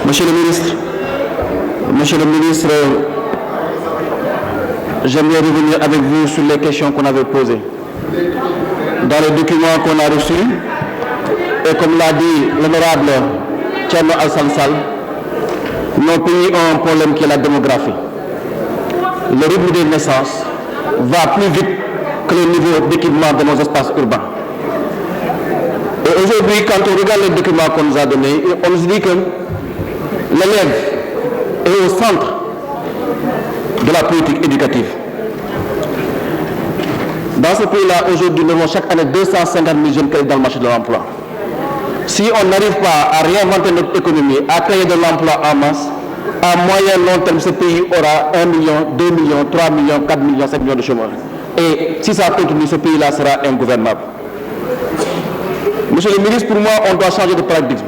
Monsieur le ministre, j'aimerais revenir avec vous sur les questions qu'on avait posées. Dans les documents qu'on a reçus, et comme l'a dit l'honorable Thierno Alassane Sall, nos pays ont un problème qui est la démographie. Le rythme des naissances va plus vite que le niveau d'équipement de nos espaces urbains. Et aujourd'hui, quand on regarde les documents qu'on nous a donnés, on nous dit que l'élève est au centre de la politique éducative. Dans ce pays-là, aujourd'hui, nous avons chaque année 250 000 jeunes qui sont dans le marché de l'emploi. Si on n'arrive pas à réinventer notre économie, à créer de l'emploi en masse, à moyen long terme, ce pays aura 1 million, 2 millions, 3 millions, 4 millions, 5 millions de chômeurs. Et si ça continue, ce pays-là sera ingouvernable. Monsieur le ministre, pour moi, on doit changer de paradigme.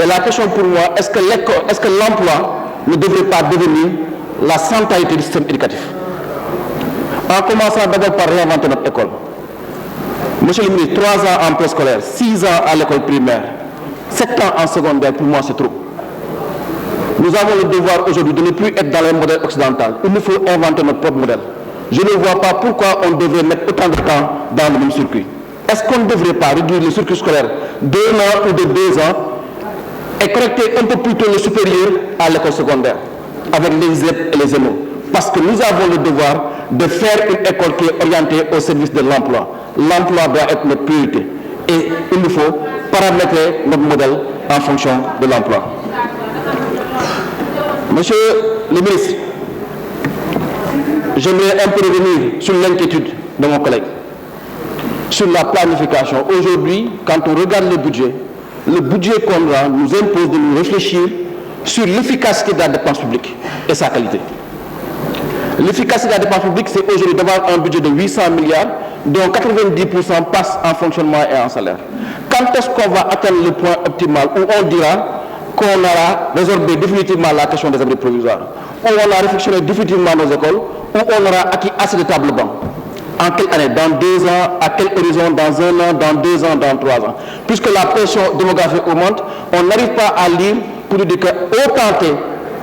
Et la question pour moi, est-ce que l'emploi ne devrait pas devenir la centralité du système éducatif? En commençant d'abord par réinventer notre école. Monsieur le ministre, 3 ans en préscolaire, 6 ans à l'école primaire, 7 ans en secondaire, pour moi c'est trop. Nous avons le devoir aujourd'hui de ne plus être dans les modèles occidentaux. Il nous faut inventer notre propre modèle. Je ne vois pas pourquoi on devrait mettre autant de temps dans le même circuit. Est-ce qu'on ne devrait pas réduire le circuit scolaire d'1 an ou de 2 ans et connecter un peu plus tôt le supérieur à l'école secondaire, avec les ZEP et les EMO? Parce que nous avons le devoir de faire une école qui est orientée au service de l'emploi. L'emploi doit être notre priorité. Et il nous faut paramétrer notre modèle en fonction de l'emploi. Monsieur le ministre, j'aimerais un peu revenir sur l'inquiétude de mon collègue, sur la planification. Aujourd'hui, quand on regarde le budget qu'on a nous impose de nous réfléchir sur l'efficacité de la dépense publique et sa qualité. L'efficacité de la dépense publique, c'est aujourd'hui d'avoir un budget de 800 milliards, dont 90% passent en fonctionnement et en salaire. Quand est-ce qu'on va atteindre le point optimal où on dira qu'on aura résorbé définitivement la question des abris provisoires, où on a réflexionné définitivement nos écoles, où on aura acquis assez de tables bancs? En quelle année? Dans 2 ans? À quel horizon? Dans 1 an? Dans 2 ans? Dans 3 ans? Puisque la pression démographique augmente, on n'arrive pas à lire pour dire qu'au tenté,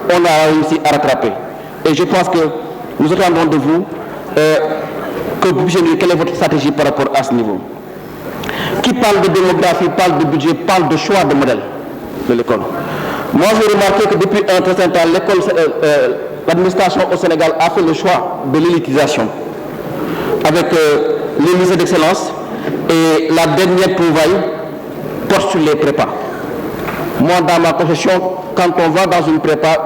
on a réussi à rattraper. Et je pense que nous attendons de vous que vous puissiez nous dire quelle est votre stratégie par rapport à ce niveau. Qui parle de démographie, parle de budget, parle de choix de modèle de l'école. Moi, j'ai remarqué que depuis un certain temps, l'administration au Sénégal a fait le choix de l'élitisation, avec les lycées d'excellence et la dernière trouvaille porte sur les prépas. Moi, dans ma profession, quand on va dans une prépa,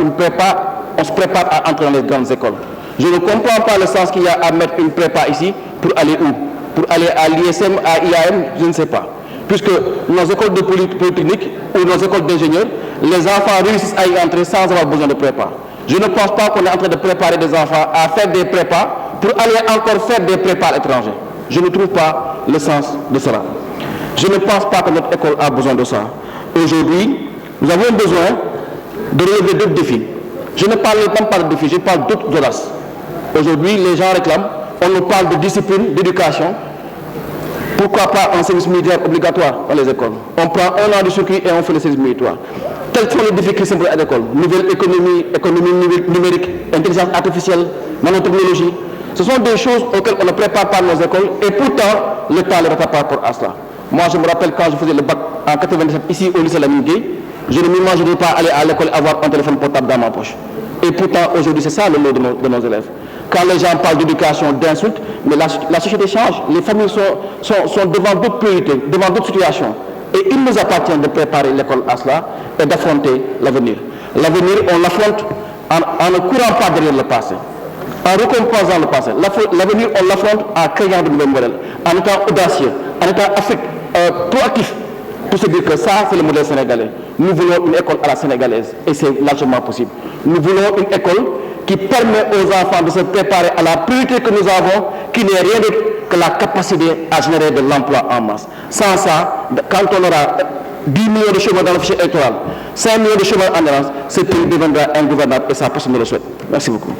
on se prépare à entrer dans les grandes écoles. Je ne comprends pas le sens qu'il y a à mettre une prépa ici pour aller où? Pour aller à l'ISM, à IAM, je ne sais pas. Puisque nos écoles de polytechnique ou nos écoles d'ingénieurs, les enfants réussissent à y entrer sans avoir besoin de prépa. Je ne pense pas qu'on est en train de préparer des enfants à faire des prépas pour aller encore faire des prépas à l'étranger. Je ne trouve pas le sens de cela. Je ne pense pas que notre école a besoin de ça. Aujourd'hui, nous avons besoin de relever d'autres défis. Je ne parle même pas de défis, je parle d'autres audaces. Aujourd'hui, les gens réclament, on nous parle de discipline, d'éducation. Pourquoi pas un service militaire obligatoire dans les écoles? On prend 1 an de circuit et on fait le service militaire. Quels sont les défis qui sont à l'école? Nouvelle économie numérique, intelligence artificielle, nanotechnologie. Ce sont des choses auxquelles on ne prépare pas nos écoles et pourtant l'État ne les prépare pas par rapport à cela. Moi, je me rappelle quand je faisais le bac en 97 ici au lycée Lamine Gueye, je ne m'imaginais pas aller à l'école et avoir un téléphone portable dans ma poche. Et pourtant, aujourd'hui, c'est ça le lot de nos élèves. Quand les gens parlent d'éducation, d'insultes, mais la société change. Les familles sont devant d'autres priorités, devant d'autres situations. Et il nous appartient de préparer l'école à cela et d'affronter l'avenir. L'avenir, on l'affronte en ne courant pas derrière le passé, en récompensant le passé. L'avenir, on l'affronte en créant de nouveaux modèles, en étant audacieux, en étant proactif, pour se dire que ça, c'est le modèle sénégalais. Nous voulons une école à la sénégalaise, et c'est largement possible. Nous voulons une école qui permet aux enfants de se préparer à la priorité que nous avons, qui n'est rien d'autre que la capacité à générer de l'emploi en masse. Sans ça, quand on aura 10 millions de chômeurs dans le fichier électoral, 5 millions de chômeurs en errance, ce pays deviendra ingouvernable et ça, personne ne le souhaite. Merci beaucoup.